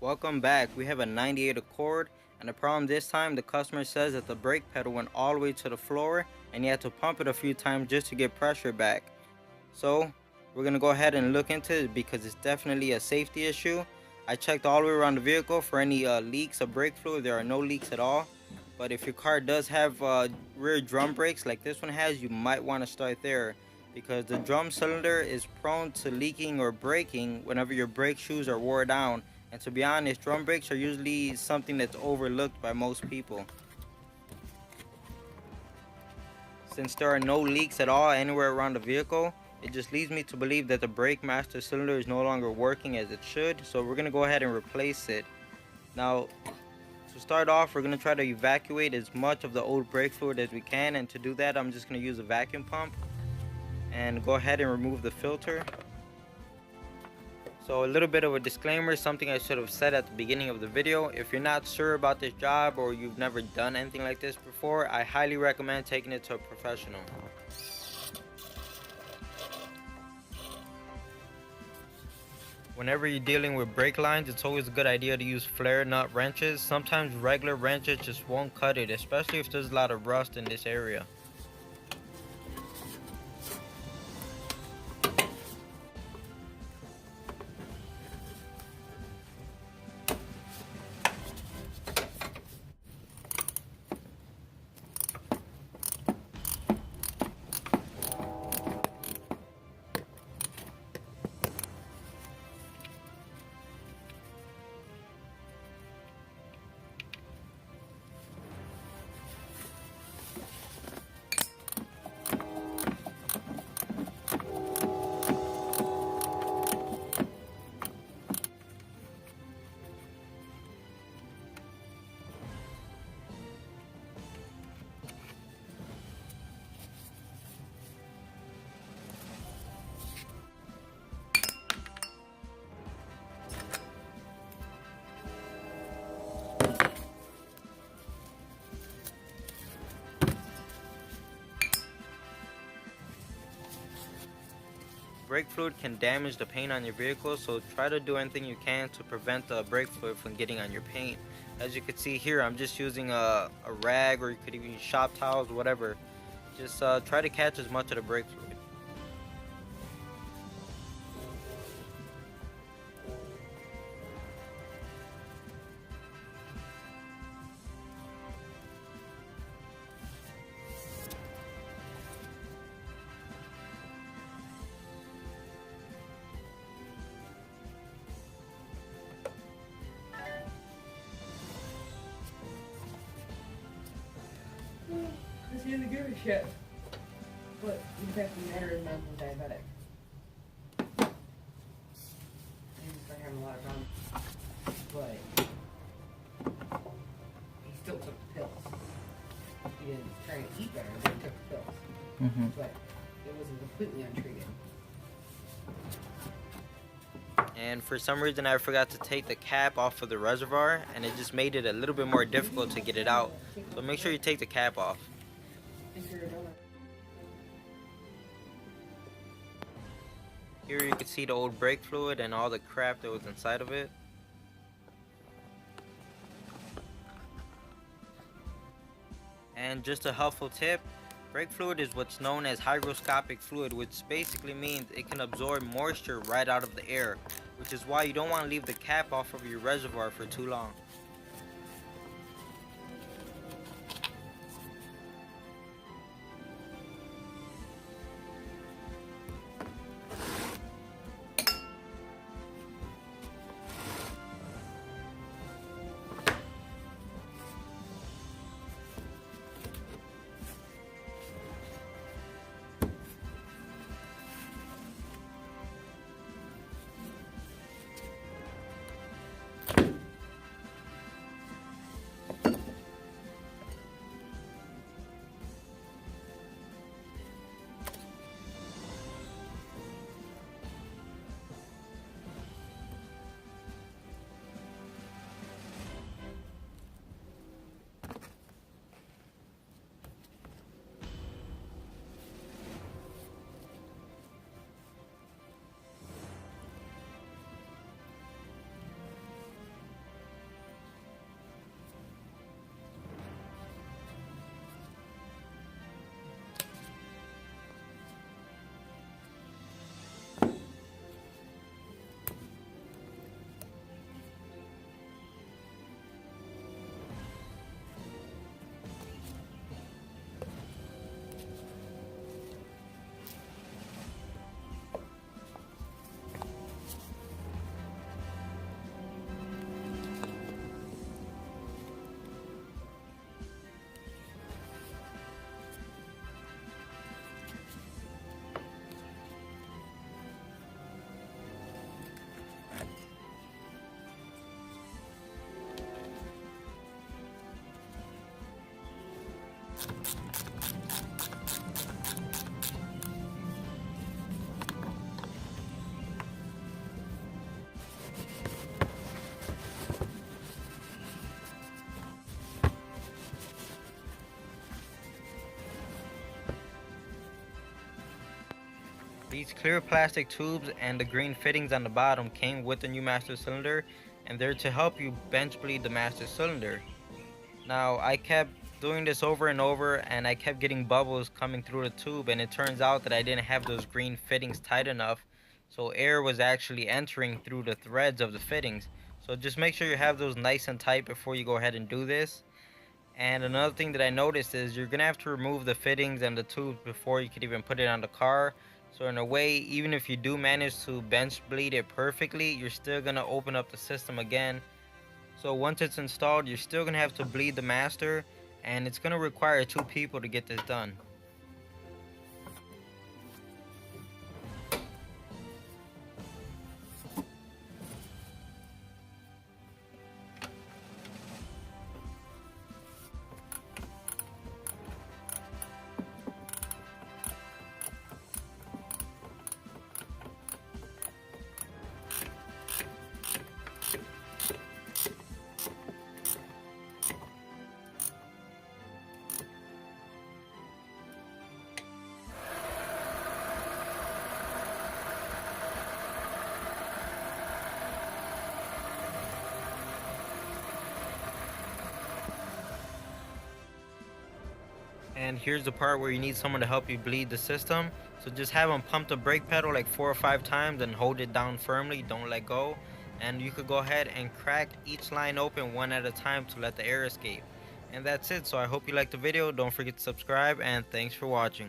Welcome back. We have a 98 Accord, and the problem this time, the customer says that the brake pedal went all the way to the floor and he had to pump it a few times just to get pressure back. So we're gonna go ahead and look into it because it's definitely a safety issue. I checked all the way around the vehicle for any leaks of brake fluid. There are no leaks at all. But if your car does have rear drum brakes like this one has, you might want to start there because the drum cylinder is prone to leaking or breaking whenever your brake shoes are wore down. And to be honest, drum brakes are usually something that's overlooked by most people. Since there are no leaks at all anywhere around the vehicle, it just leads me to believe that the brake master cylinder is no longer working as it should, so we're going to go ahead and replace it. Now, to start off, we're going to try to evacuate as much of the old brake fluid as we can, and to do that, I'm just going to use a vacuum pump and go ahead and remove the filter. So a little bit of a disclaimer, something I should have said at the beginning of the video. If you're not sure about this job or you've never done anything like this before, I highly recommend taking it to a professional. Whenever you're dealing with brake lines, it's always a good idea to use flare nut wrenches. Sometimes regular wrenches just won't cut it, especially if there's a lot of rust in this area. Brake fluid can damage the paint on your vehicle, so try to do anything you can to prevent the brake fluid from getting on your paint. As you can see here, I'm just using a rag, or you could even use shop towels, whatever. Just try to catch as much of the brake fluid. Because he doesn't give a shit. But the fact of the matter is, mom's diabetic. He's been having a lot of problems. But he still took the pills. He didn't try to eat better, but he took the pills. But it wasn't completely untreated. And for some reason I forgot to take the cap off of the reservoir, and it just made it a little bit more difficult to get it out. So make sure you take the cap off. Here you can see the old brake fluid and all the crap that was inside of it. And just a helpful tip, brake fluid is what's known as hygroscopic fluid, which basically means it can absorb moisture right out of the air, which is why you don't want to leave the cap off of your reservoir for too long. These clear plastic tubes and the green fittings on the bottom came with the new master cylinder, and they're to help you bench bleed the master cylinder. Now, I kept doing this over and over, and I kept getting bubbles coming through the tube, and it turns out that I didn't have those green fittings tight enough, so air was actually entering through the threads of the fittings. So just make sure you have those nice and tight before you go ahead and do this. And another thing that I noticed is you're gonna have to remove the fittings and the tubes before you could even put it on the car. So in a way, even if you do manage to bench bleed it perfectly, you're still gonna open up the system again. So once it's installed, you're still gonna have to bleed the master, and it's gonna require 2 people to get this done. And here's the part where you need someone to help you bleed the system. So just have them pump the brake pedal like 4 or 5 times and hold it down firmly, don't let go. And you could go ahead and crack each line open one at a time to let the air escape. And that's it. So I hope you liked the video. Don't forget to subscribe, and thanks for watching.